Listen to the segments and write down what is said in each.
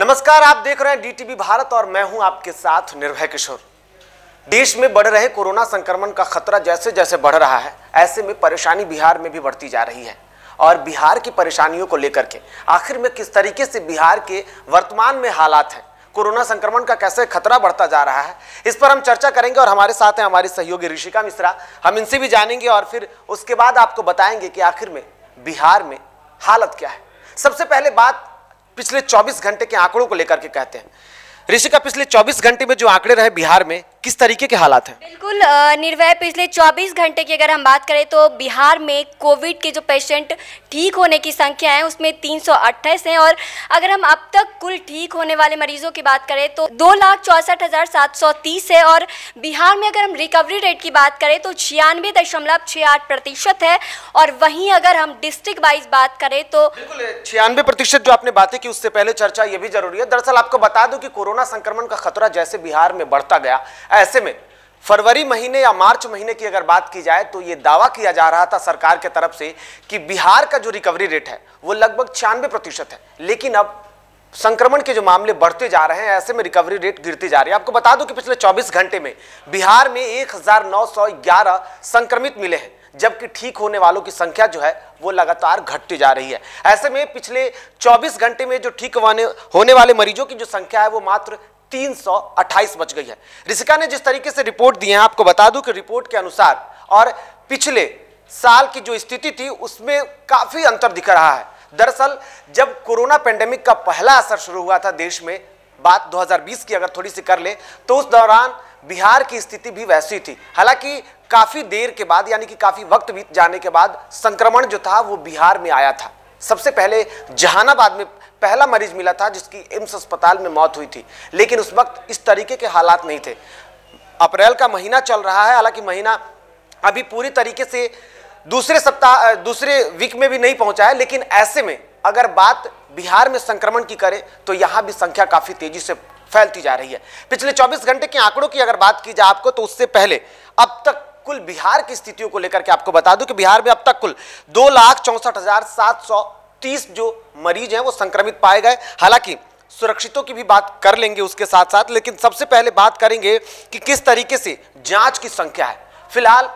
नमस्कार, आप देख रहे हैं डीटीवी भारत और मैं हूं आपके साथ निर्भय किशोर। देश में बढ़ रहे कोरोना संक्रमण का खतरा जैसे जैसे बढ़ रहा है, ऐसे में परेशानी बिहार में भी बढ़ती जा रही है। और बिहार की परेशानियों को लेकर के आखिर में किस तरीके से बिहार के वर्तमान में हालात हैं, कोरोना संक्रमण का कैसे खतरा बढ़ता जा रहा है, इस पर हम चर्चा करेंगे। और हमारे साथ हैं हमारी सहयोगी ऋषिका मिश्रा। हम इनसे भी जानेंगे और फिर उसके बाद आपको बताएंगे कि आखिर में बिहार में हालत क्या है। सबसे पहले बात पिछले 24 घंटे के आंकड़ों को लेकर के कहते हैं। ऋषिका, पिछले 24 घंटे में जो आंकड़े रहे बिहार में, किस तरीके के हालात हैं? बिल्कुल निर्भय, पिछले 24 घंटे की अगर हम बात करें तो बिहार में कोविड के जो पेशेंट ठीक होने की संख्या है उसमें 328 हैं। और अगर हम अब तक कुल ठीक होने वाले मरीजों की बात करें तो 2,64,730 है। और बिहार में अगर हम रिकवरी रेट की बात करें तो 96.68% है। और वहीं अगर हम डिस्ट्रिक्ट वाइज बात करें तो बिल्कुल 96% जो आपने बातें की, उससे पहले चर्चा ये भी जरूरी है। दरअसल आपको बता दूं कि कोरोना संक्रमण का खतरा जैसे बिहार में बढ़ता गया, ऐसे में फरवरी महीने या मार्च महीने की अगर बात की जाए तो यह दावा किया जा रहा था सरकार के तरफ से कि बिहार का जो रिकवरी रेट है वो लगभग 96% है। लेकिन अब संक्रमण के जो मामले बढ़ते जा रहे हैं, ऐसे में रिकवरी रेट गिरती जा रही है। आपको बता दूं कि पिछले 24 घंटे में बिहार में 1911 संक्रमित मिले हैं, जबकि ठीक होने वालों की संख्या जो है वो लगातार घटती जा रही है। ऐसे में पिछले 24 घंटे में जो ठीक होने वाले मरीजों की जो संख्या है वो मात्र 328 बच गई है। ऋषिका ने जिस तरीके से रिपोर्ट दी है, आपको बता दूं कि रिपोर्ट के अनुसार और पिछले साल की जो स्थिति थी उसमें काफी अंतर दिख रहा है। दरअसल जब कोरोना पेंडेमिक का पहला असर शुरू हुआ था देश में, बात 2020 की अगर थोड़ी सी कर ले तो उस दौरान बिहार की स्थिति भी वैसी थी। हालांकि काफी देर के बाद, यानी कि काफी वक्त बीत जाने के बाद संक्रमण जो था वो बिहार में आया था। सबसे पहले जहानाबाद में पहला मरीज मिला था जिसकी एम्स अस्पताल में मौत हुई थी, लेकिन उस वक्त इस तरीके के हालात नहीं थे। अप्रैल का महीना चल रहा है, हालांकि महीना अभी पूरी तरीके से दूसरे वीक में भी नहीं पहुंचा है, लेकिन ऐसे में अगर बात बिहार में संक्रमण की करें तो यहां भी संख्या काफी तेजी से फैलती जा रही है। पिछले 24 घंटे के आंकड़ों की अगर बात की जाए आपको, तो उससे पहले अब तक कुल बिहार की स्थितियों को लेकर के आपको बता दूं कि बिहार में अब तक कुल 2,64,730 जो मरीज हैं वो संक्रमित पाए गए। हालांकि सुरक्षितों की भी बात कर लेंगे उसके साथ साथ, लेकिन सबसे पहले बात करेंगे कि किस तरीके से जांच की संख्या है। फिलहाल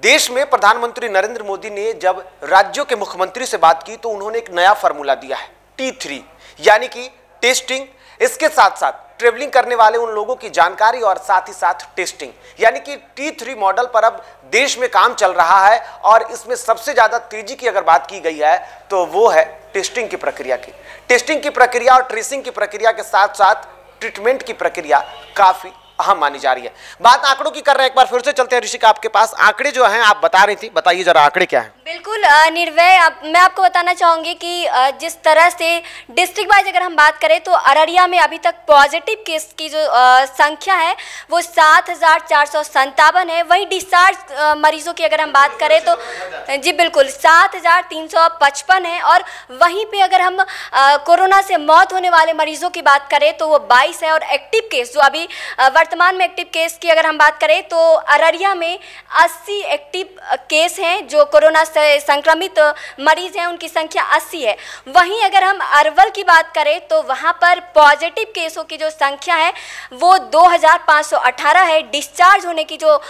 देश में प्रधानमंत्री नरेंद्र मोदी ने जब राज्यों के मुख्यमंत्री से बात की तो उन्होंने एक नया फॉर्मूला दिया है, T3, यानी कि टेस्टिंग, इसके साथ साथ ट्रेवलिंग करने वाले उन लोगों की जानकारी और साथ ही साथ टेस्टिंग, यानी कि T3 मॉडल पर अब देश में काम चल रहा है। और इसमें सबसे ज्यादा तेजी की अगर बात की गई है तो वो है टेस्टिंग की प्रक्रिया की। टेस्टिंग की प्रक्रिया और ट्रेसिंग की प्रक्रिया के साथ साथ ट्रीटमेंट की प्रक्रिया काफी अहम मानी जा रही है। बात आंकड़ों की कर रहे हैं, एक बार फिर से चलते हैं ऋषिका आपके पास। आंकड़े जो हैं आप बता रही थी, बताइए जरा आंकड़े क्या हैं? बिल्कुल निर्भय, मैं आपको बताना चाहूँगी कि जिस तरह से डिस्ट्रिक्ट वाइज अगर हम बात करें तो अररिया में अभी तक पॉजिटिव केस की जो संख्या है वो 7,457 है। वहीं डिस्चार्ज मरीजों की अगर हम बात करें तो जी बिल्कुल 7,355 है। और वहीं पे अगर हम कोरोना से मौत होने वाले मरीजों की बात करें तो वो 22 है। और एक्टिव केस जो अभी वर्तमान में एक्टिव केस की अगर हम बात करें तो अररिया में 80 एक्टिव केस हैं, जो कोरोना से संक्रमित मरीज हैं उनकी संख्या 80 है। वहीं अगर हम अरवल की बात करें तो वहां पर पॉजिटिव केसों की जो संख्या है वो 2,518 है। डिस्चार्ज होने की जो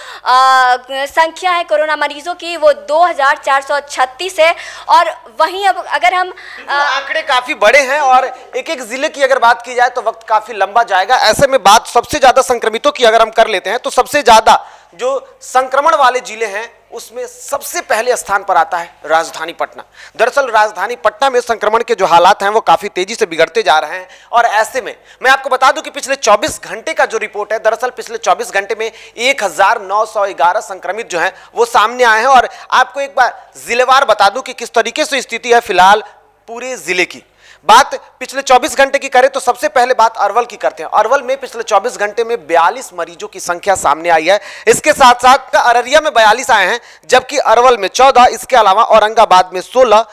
संख्या है कोरोना मरीजों की वो 2,436 है। और वहीं अब अगर हम आंकड़े काफी बड़े हैं और एक एक जिले की अगर बात की जाए तो वक्त काफी लंबा जाएगा। ऐसे में बात सबसे ज्यादा संक्रमितों की अगर हम कर लेते हैं तो सबसे ज्यादा जो संक्रमण वाले जिले हैं उसमें सबसे पहले स्थान पर आता है राजधानी पटना। दरअसल राजधानी पटना में संक्रमण के जो हालात हैं वो काफी तेजी से बिगड़ते जा रहे हैं। और ऐसे में मैं आपको बता दूं कि पिछले 24 घंटे का जो रिपोर्ट है, दरअसल पिछले 24 घंटे में 1,911 संक्रमित जो हैं वो सामने आए हैं। और आपको एक बार जिलेवार बता दूं कि किस तरीके से स्थिति है फिलहाल पूरे जिले की। बात पिछले 24 घंटे की करें तो सबसे पहले बात अरवल की करते हैं। अरवल में पिछले 24 घंटे में 42 मरीजों की संख्या सामने आई है। इसके साथ साथ अररिया में 42 आए हैं, जबकि अरवल में 14, इसके अलावा औरंगाबाद में 16।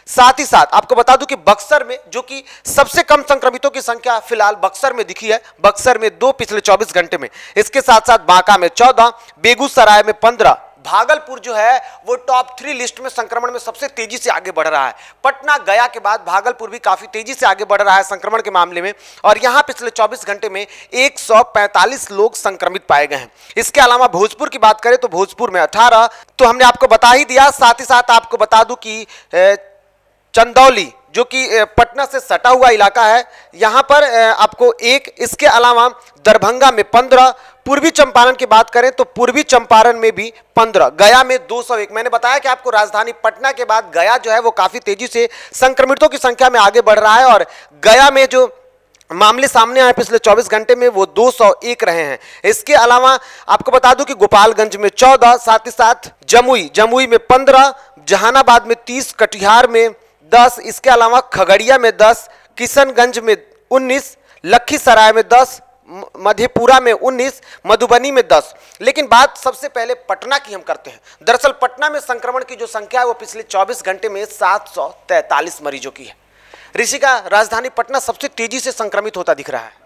साथ ही साथ आपको बता दूं कि बक्सर में, जो कि सबसे कम संक्रमितों की संख्या फिलहाल बक्सर में दिखी है, बक्सर में 2 पिछले 24 घंटे में। इसके साथ साथ बांका में 14, बेगूसराय में 15, भागलपुर जो है वो टॉप 3 लिस्ट में संक्रमण में सबसे तेजी से आगे बढ़ रहा है। पटना, गया के बाद भागलपुर भी काफी तेजी से आगे बढ़ रहा है संक्रमण के मामले में, और यहां पिछले 24 घंटे में 145 लोग संक्रमित पाए गए हैं। इसके अलावा भोजपुर की बात करें तो भोजपुर में 18, तो हमने आपको बता ही दिया। साथ ही साथ आपको बता दूं कि चंदौली जो कि पटना से सटा हुआ इलाका है, यहां पर आपको 1, इसके अलावा दरभंगा में 15, पूर्वी चंपारण की बात करें तो पूर्वी चंपारण में भी 15, गया में 201। मैंने बताया कि आपको राजधानी पटना के बाद गया जो है वो काफी तेजी से संक्रमितों की संख्या में आगे बढ़ रहा है, और गया में जो मामले सामने आए पिछले 24 घंटे में वो 201 रहे हैं। इसके अलावा आपको बता दूं कि गोपालगंज में 14, साथ ही साथ जमुई में 15, जहानाबाद में 30, कटिहार में 10, इसके अलावा खगड़िया में 10, किशनगंज में 19, लखीसराय में 10, मधेपुरा में 19, मधुबनी में 10। लेकिन बात सबसे पहले पटना की हम करते हैं। दरअसल पटना में संक्रमण की जो संख्या है वो पिछले 24 घंटे में 743 मरीजों की है। ऋषिका, राजधानी पटना सबसे तेजी से संक्रमित होता दिख रहा है।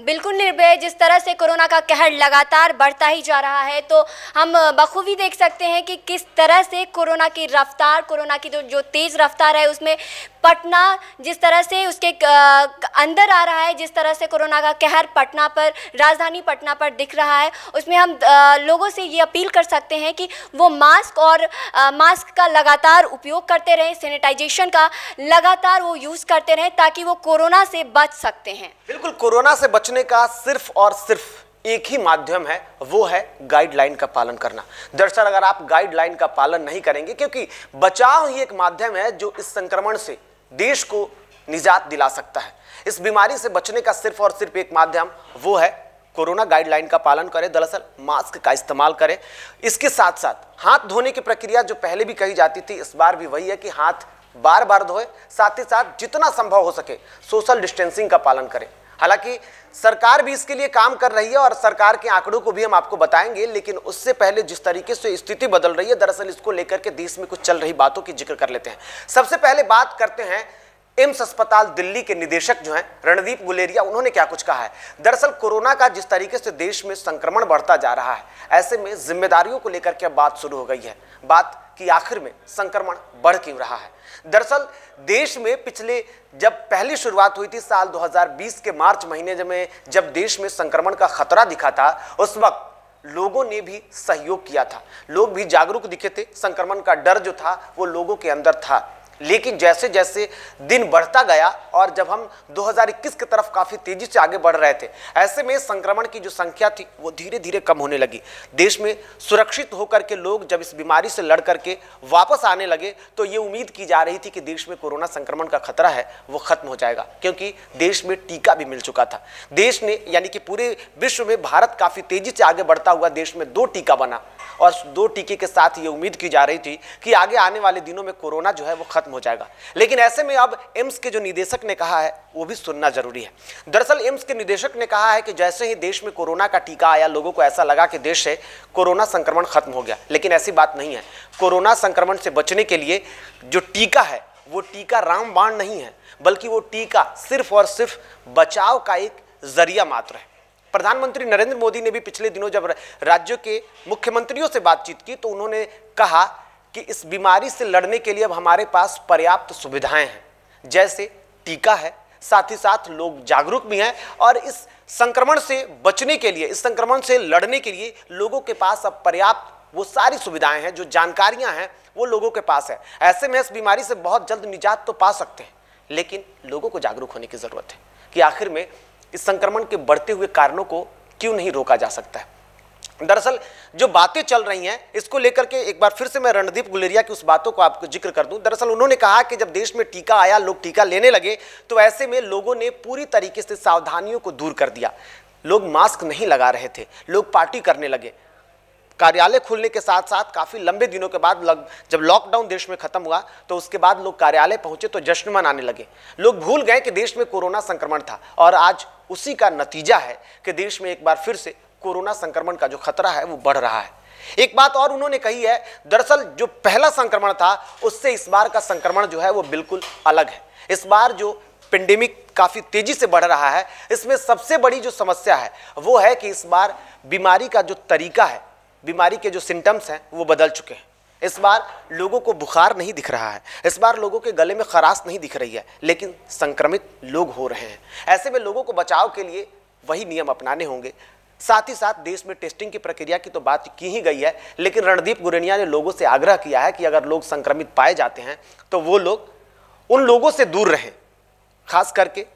बिल्कुल निर्भय, जिस तरह से कोरोना का कहर लगातार बढ़ता ही जा रहा है, तो हम बखूबी देख सकते हैं कि किस तरह से कोरोना की रफ्तार, कोरोना की जो तेज़ रफ्तार है उसमें पटना जिस तरह से उसके अंदर आ रहा है, जिस तरह से कोरोना का कहर पटना पर, राजधानी पटना पर दिख रहा है, उसमें हम लोगों से ये अपील कर सकते हैं कि वो मास्क का लगातार उपयोग करते रहें, सैनिटाइजेशन का लगातार वो यूज़ करते रहें, ताकि वो कोरोना से बच सकते हैं। बिल्कुल, कोरोना से बचने का सिर्फ और सिर्फ एक ही माध्यम है, वो है गाइडलाइन का पालन करना। दरअसल अगर आप गाइडलाइन का पालन नहीं करेंगे, क्योंकि बचाव ही एक माध्यम है जो इस संक्रमण से देश को निजात दिला सकता है। इस बीमारी से बचने का सिर्फ और सिर्फ एक माध्यम वो है कोरोना गाइडलाइन का पालन करें। दरअसल मास्क का इस्तेमाल करें। इसके साथ साथ हाथ धोने की प्रक्रिया जो पहले भी कही जाती थी, इस बार भी वही है कि हाथ बार बार धोए, साथ ही साथ जितना संभव हो सके सोशल डिस्टेंसिंग का पालन करें। हालांकि सरकार भी इसके लिए काम कर रही है और सरकार के आंकड़ों को भी हम आपको बताएंगे, लेकिन उससे पहले जिस तरीके से स्थिति बदल रही है, दरअसल इसको लेकर के देश में कुछ चल रही बातों की जिक्र कर लेते हैं। सबसे पहले बात करते हैं एम्स अस्पताल दिल्ली के निदेशक जो हैं रणदीप गुलेरिया, उन्होंने क्या कुछ कहा है। दरअसल कोरोना का जिस तरीके से देश में संक्रमण बढ़ता जा रहा है, ऐसे में जिम्मेदारियों को लेकर के बात शुरू हो गई है। बात कि आखिर में संक्रमण बढ़ क्यों रहा है। दरअसल देश में पिछले जब पहली शुरुआत हुई थी साल 2020 के मार्च महीने में, जब देश में संक्रमण का खतरा दिखा था, उस वक्त लोगों ने भी सहयोग किया था, लोग भी जागरूक दिखे थे। संक्रमण का डर जो था वो लोगों के अंदर था, लेकिन जैसे जैसे दिन बढ़ता गया और जब हम 2021 की तरफ काफी तेजी से आगे बढ़ रहे थे, ऐसे में संक्रमण की जो संख्या थी वो धीरे धीरे कम होने लगी। देश में सुरक्षित होकर के लोग जब इस बीमारी से लड़ करके वापस आने लगे, तो ये उम्मीद की जा रही थी कि देश में कोरोना संक्रमण का खतरा है वो खत्म हो जाएगा, क्योंकि देश में टीका भी मिल चुका था। देश ने, यानी कि पूरे विश्व में भारत काफी तेजी से आगे बढ़ता हुआ देश में 2 टीका बना, और 2 टीके के साथ ये उम्मीद की जा रही थी कि आगे आने वाले दिनों में कोरोना जो है वो खत्म हो जाएगा। लेकिन ऐसे में अब एम्स के जो निदेशक ने कहा है वो भी सुनना जरूरी है। दरअसल एम्स के निदेशक ने कहा है कि जैसे ही देश में कोरोना का टीका आया, लोगों को ऐसा लगा कि देश से कोरोना संक्रमण खत्म हो गया, लेकिन ऐसी बात नहीं है। कोरोना संक्रमण से बचने के लिए जो टीका है वो टीका रामबाण नहीं है, बल्कि वो टीका सिर्फ और सिर्फ बचाव का एक जरिया मात्र है। प्रधानमंत्री नरेंद्र मोदी ने भी पिछले दिनों जब राज्यों के मुख्यमंत्रियों से बातचीत की, तो उन्होंने कहा कि इस बीमारी से लड़ने के लिए अब हमारे पास पर्याप्त सुविधाएं हैं, जैसे टीका है, साथ ही साथ लोग जागरूक भी हैं, और इस संक्रमण से बचने के लिए, इस संक्रमण से लड़ने के लिए लोगों के पास अब पर्याप्त वो सारी सुविधाएं हैं, जो जानकारियां हैं वो लोगों के पास है। ऐसे में इस बीमारी से बहुत जल्द निजात तो पा सकते हैं, लेकिन लोगों को जागरूक होने की जरूरत है कि आखिर में इस संक्रमण के बढ़ते हुए कारणों को क्यों नहीं रोका जा सकता है। दरअसल जो बातें चल रही हैं, इसको लेकर के एक बार फिर से मैं रणदीप गुलेरिया की उस बातों को आपको जिक्र कर दूं। दरअसल उन्होंने कहा कि जब देश में टीका आया, लोग टीका लेने लगे, तो ऐसे में लोगों ने पूरी तरीके से सावधानियों को दूर कर दिया। लोग मास्क नहीं लगा रहे थे, लोग पार्टी करने लगे। कार्यालय खुलने के साथ साथ काफी लंबे दिनों के बाद जब लॉकडाउन देश में खत्म हुआ, तो उसके बाद लोग कार्यालय पहुंचे तो जश्न मनाने लगे। लोग भूल गए कि देश में कोरोना संक्रमण था, और आज उसी का नतीजा है कि देश में एक बार फिर से कोरोना संक्रमण का जो खतरा है वो बढ़ रहा है। एक बात और उन्होंने कही है, दरअसल जो पहला संक्रमण था उससे इस बार का संक्रमण जो है वो बिल्कुल अलग है। इस बार जो पेंडेमिक काफी तेजी से बढ़ रहा है, इसमें सबसे बड़ी जो समस्या है वो है कि इस बार बीमारी का जो तरीका है बीमारी के जो सिम्टम्स हैं वो बदल चुके हैं। इस बार लोगों को बुखार नहीं दिख रहा है, इस बार लोगों के गले में खराश नहीं दिख रही है, लेकिन संक्रमित लोग हो रहे हैं। ऐसे में लोगों को बचाव के लिए वही नियम अपनाने होंगे। साथ ही साथ देश में टेस्टिंग की प्रक्रिया की तो बात की ही गई है, लेकिन रणदीप गुलेरिया ने लोगों से आग्रह किया है कि अगर लोग संक्रमित पाए जाते हैं तो वो लोग उन लोगों से दूर रहें। खास करके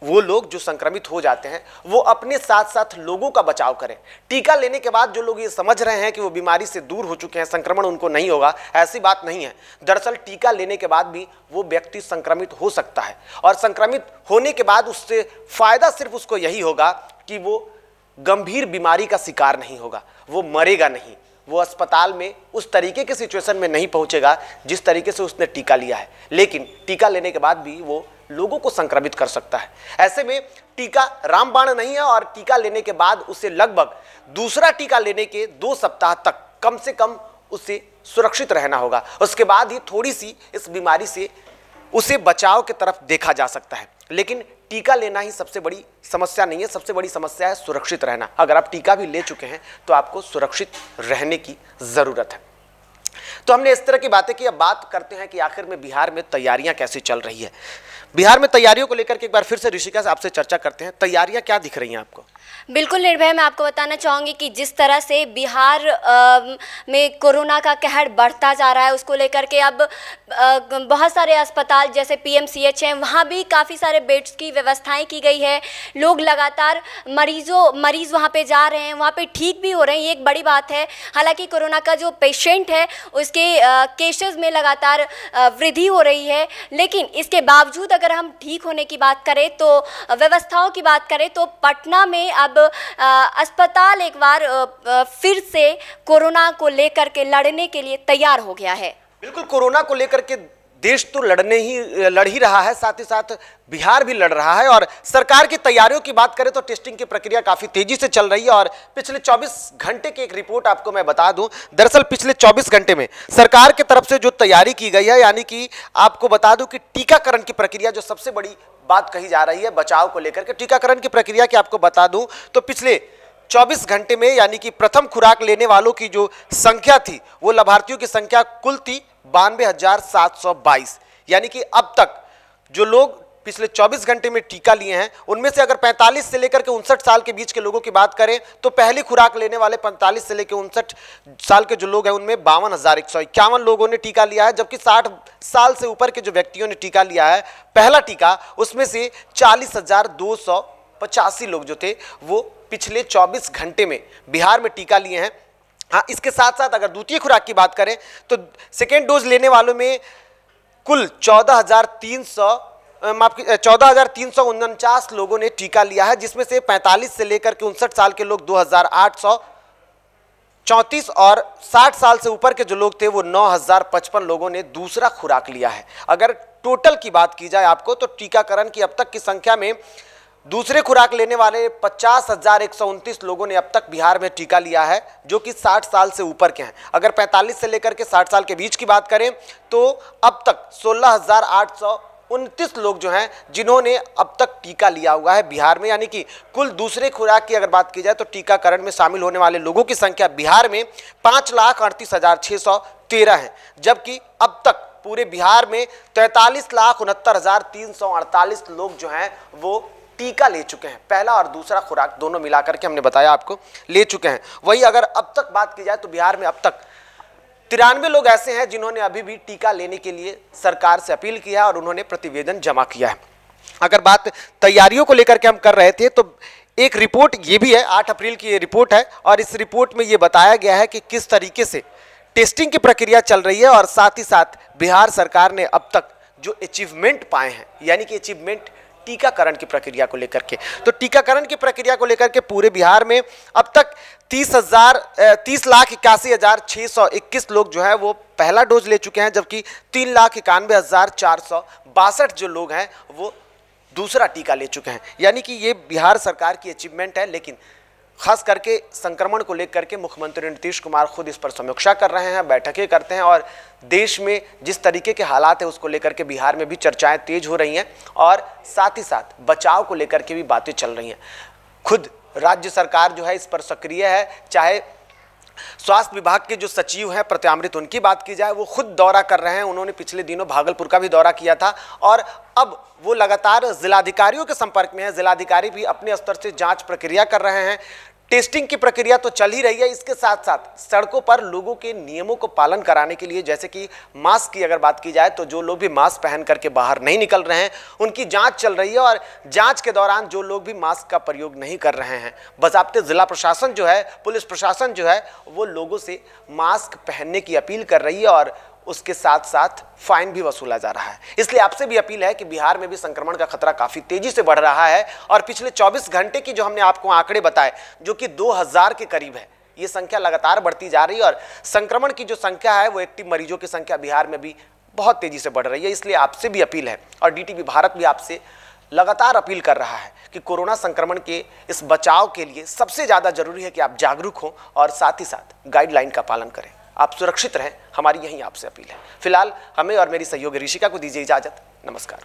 वो लोग जो संक्रमित हो जाते हैं वो अपने साथ साथ लोगों का बचाव करें। टीका लेने के बाद जो लोग ये समझ रहे हैं कि वो बीमारी से दूर हो चुके हैं, संक्रमण उनको नहीं होगा, ऐसी बात नहीं है। दरअसल टीका लेने के बाद भी वो व्यक्ति संक्रमित हो सकता है, और संक्रमित होने के बाद उससे फायदा सिर्फ उसको यही होगा कि वो गंभीर बीमारी का शिकार नहीं होगा, वो मरेगा नहीं, वो अस्पताल में उस तरीके के सिचुएशन में नहीं पहुंचेगा जिस तरीके से उसने टीका लिया है। लेकिन टीका लेने के बाद भी वो लोगों को संक्रमित कर सकता है। ऐसे में टीका रामबाण नहीं है, और टीका लेने के बाद उसे लगभग दूसरा टीका लेने के 2 सप्ताह तक कम से कम उसे सुरक्षित रहना होगा। उसके बाद ही थोड़ी सी इस बीमारी से उसे बचाव की तरफ देखा जा सकता है। लेकिन टीका लेना ही सबसे बड़ी समस्या नहीं है, सबसे बड़ी समस्या है सुरक्षित रहना। अगर आप टीका भी ले चुके हैं तो आपको सुरक्षित रहने की ज़रूरत है। तो हमने इस तरह की बातें की। अब बात करते हैं कि आखिर में बिहार में तैयारियां कैसी चल रही है। बिहार में तैयारियों को लेकर के एक बार फिर से ऋषिका से आपसे चर्चा करते हैं। तैयारियां क्या दिख रही हैं आपको? बिल्कुल निर्भय, मैं आपको बताना चाहूँगी कि जिस तरह से बिहार में कोरोना का कहर बढ़ता जा रहा है, उसको लेकर के अब बहुत सारे अस्पताल जैसे पीएमसीएच हैं, वहाँ भी काफ़ी सारे बेड्स की व्यवस्थाएं की गई है। लोग लगातार मरीज़ वहाँ पे जा रहे हैं, वहाँ पे ठीक भी हो रहे हैं, ये एक बड़ी बात है। हालांकि कोरोना का जो पेशेंट है उसके केसेस में लगातार वृद्धि हो रही है, लेकिन इसके बावजूद अगर हम ठीक होने की बात करें तो व्यवस्थाओं की बात करें तो पटना में अब अस्पताल एक बार फिर से कोरोना को लेकर के लड़ने के लिए तैयार हो गया है। बिल्कुल, कोरोना को लेकर के देश तो लड़ ही रहा है, साथ ही साथ बिहार भी लड़ रहा है। और सरकार की तैयारियों की बात करें तो टेस्टिंग की प्रक्रिया काफी तेजी से चल रही है। और पिछले 24 घंटे की एक रिपोर्ट आपको मैं बता दूं, दरअसल पिछले 24 घंटे में सरकार की तरफ से जो तैयारी की गई है, यानी कि आपको बता दूं कि टीकाकरण की प्रक्रिया जो सबसे बड़ी बात कही जा रही है बचाव को लेकर के, टीकाकरण की प्रक्रिया की आपको बता दूं तो पिछले 24 घंटे में यानी कि प्रथम खुराक लेने वालों की जो संख्या थी, वो लाभार्थियों की संख्या कुल थी 92,722। यानी कि अब तक जो लोग पिछले 24 घंटे में टीका लिए हैं उनमें से अगर 45 से लेकर के 59 साल के बीच के लोगों की बात करें तो पहली खुराक लेने वाले 45 से लेकर 59 साल के जो लोग हैं उनमें 52,151 लोगों ने टीका लिया है। जबकि 60 साल से ऊपर के जो व्यक्तियों ने टीका लिया है पहला टीका, उसमें से 40,285 लोग जो थे वो पिछले 24 घंटे में बिहार में टीका लिए हैं। हाँ, इसके साथ साथ अगर द्वितीय खुराक की बात करें तो सेकेंड डोज लेने वालों में कुल 14,349 लोगों ने टीका लिया है, जिसमें से 45 से लेकर के 59 साल के लोग 2,834 और 60 साल से ऊपर के जो लोग थे वो 9,055 लोगों ने दूसरा खुराक लिया है। अगर टोटल की बात की जाए आपको तो टीकाकरण की अब तक की संख्या में दूसरे खुराक लेने वाले 50,129 लोगों ने अब तक बिहार में टीका लिया है, जो कि 60 साल से ऊपर के हैं। अगर 45 से लेकर के 60 साल के बीच की बात करें तो अब तक 16,829 लोग जो हैं जिन्होंने अब तक टीका लिया हुआ है बिहार में। यानी कि कुल दूसरे खुराक की अगर बात की जाए तो टीकाकरण में शामिल होने वाले लोगों की संख्या बिहार में 5,38,613 है। जबकि अब तक पूरे बिहार में 43,69,348 लोग जो हैं वो टीका ले चुके हैं। पहला और दूसरा खुराक दोनों मिलाकर के हमने बताया आपको ले चुके हैं। वही अगर अब तक बात की जाए तो बिहार में अब तक 93 लोग ऐसे हैं जिन्होंने अभी भी टीका लेने के लिए सरकार से अपील किया और उन्होंने प्रतिवेदन जमा किया है। अगर बात तैयारियों को लेकर के हम कर रहे थे तो एक रिपोर्ट ये भी है, 8 अप्रैल की ये रिपोर्ट है, और इस रिपोर्ट में ये बताया गया है कि किस तरीके से टेस्टिंग की प्रक्रिया चल रही है और साथ ही साथ बिहार सरकार ने अब तक जो अचीवमेंट पाए हैं, यानी कि अचीवमेंट टीकाकरण की प्रक्रिया को लेकर के। तो टीकाकरण की प्रक्रिया को लेकर के पूरे बिहार में अब तक 30,81,621 लोग जो है वो पहला डोज ले चुके हैं, जबकि 3,91,462 जो लोग हैं वो दूसरा टीका ले चुके हैं। यानी कि ये बिहार सरकार की अचीवमेंट है। लेकिन खास करके संक्रमण को लेकर के मुख्यमंत्री नीतीश कुमार खुद इस पर समीक्षा कर रहे हैं, बैठकें करते हैं, और देश में जिस तरीके के हालात है उसको लेकर के बिहार में भी चर्चाएं तेज हो रही हैं और साथ ही साथ बचाव को लेकर के भी बातें चल रही हैं। खुद राज्य सरकार जो है इस पर सक्रिय है, चाहे स्वास्थ्य विभाग के जो सचिव हैं प्रत्यामृत, उनकी बात की जाए, वो खुद दौरा कर रहे हैं। उन्होंने पिछले दिनों भागलपुर का भी दौरा किया था और अब वो लगातार जिलाधिकारियों के संपर्क में है। जिलाधिकारी भी अपने स्तर से जांच प्रक्रिया कर रहे हैं। टेस्टिंग की प्रक्रिया तो चल ही रही है, इसके साथ साथ सड़कों पर लोगों के नियमों को पालन कराने के लिए, जैसे कि मास्क की अगर बात की जाए तो जो लोग भी मास्क पहन करके बाहर नहीं निकल रहे हैं उनकी जांच चल रही है और जांच के दौरान जो लोग भी मास्क का प्रयोग नहीं कर रहे हैं, बज़ाब्ते जिला प्रशासन जो है, पुलिस प्रशासन जो है, वो लोगों से मास्क पहनने की अपील कर रही है और उसके साथ साथ फाइन भी वसूला जा रहा है। इसलिए आपसे भी अपील है कि बिहार में भी संक्रमण का खतरा काफी तेजी से बढ़ रहा है और पिछले 24 घंटे की जो हमने आपको आंकड़े बताए, जो कि 2000 के करीब है, ये संख्या लगातार बढ़ती जा रही है और संक्रमण की जो संख्या है वो एक्टिव मरीजों की संख्या बिहार में भी बहुत तेजी से बढ़ रही है। इसलिए आपसे भी अपील है और डीटीवी भारत भी आपसे लगातार अपील कर रहा है कि कोरोना संक्रमण के इस बचाव के लिए सबसे ज्यादा जरूरी है कि आप जागरूक हों और साथ ही साथ गाइडलाइन का पालन करें, आप सुरक्षित रहें, हमारी यही आपसे अपील है। फिलहाल हमें और मेरी सहयोगी ऋषिका को दीजिए इजाजत। नमस्कार।